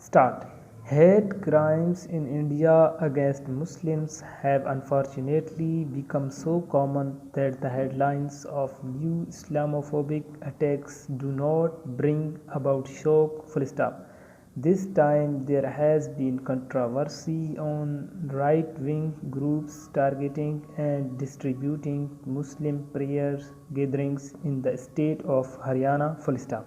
Start. Hate crimes in India against Muslims have unfortunately become so common that the headlines of new Islamophobic attacks do not bring about shock. Full stop. This time there has been controversy on right-wing groups targeting and distributing Muslim prayer gatherings in the state of Haryana. Full stop.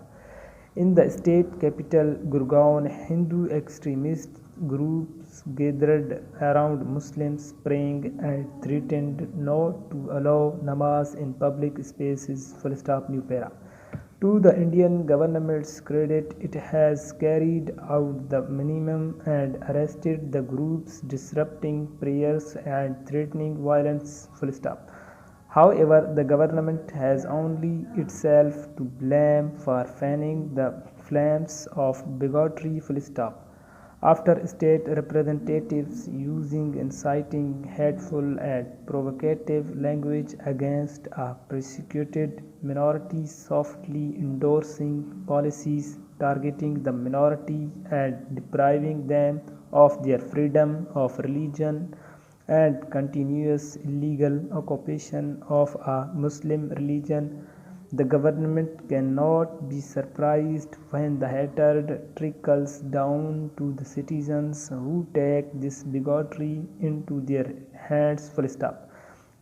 In the state capital Gurgaon, Hindu extremist groups gathered around Muslims praying and threatened not to allow namaz in public spaces. Full stop. New para. To the Indian government's credit, it has carried out the minimum and arrested the groups disrupting prayers and threatening violence. Full stop. However, the government has only itself to blame for fanning the flames of bigotry. Full stop. After state representatives using inciting, hateful and provocative language against a persecuted minority, softly endorsing policies targeting the minority and depriving them of their freedom of religion, and continuous illegal occupation of a Muslim religion, the government cannot be surprised when the hatred trickles down to the citizens who take this bigotry into their hands. Full stop.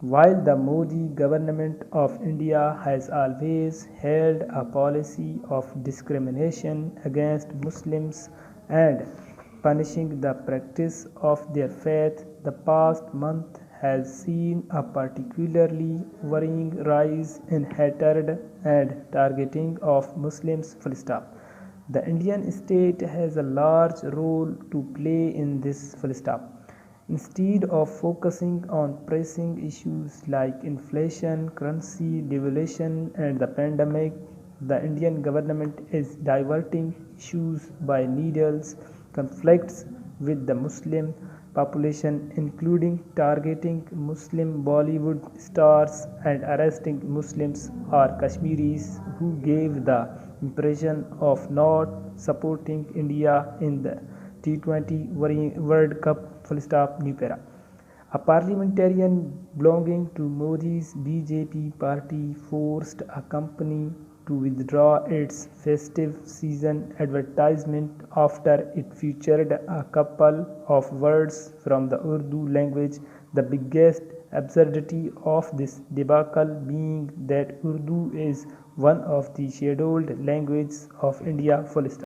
While the Modi government of India has always held a policy of discrimination against Muslims and punishing the practice of their faith, the past month has seen a particularly worrying rise in hatred and targeting of Muslims. Full stop. The Indian state has a large role to play in this. Full stop. Instead of focusing on pressing issues like inflation, currency devaluation, and the pandemic, the Indian government is diverting issues by needles conflicts with the Muslim population, including targeting Muslim Bollywood stars and arresting Muslims or Kashmiris who gave the impression of not supporting India in the T20 World Cup. Full stop. New para. A parliamentarian belonging to Modi's BJP party forced a company to withdraw its festive season advertisement after it featured a couple of words from the Urdu language, the biggest absurdity of this debacle being that Urdu is one of the scheduled languages of India. Full stop.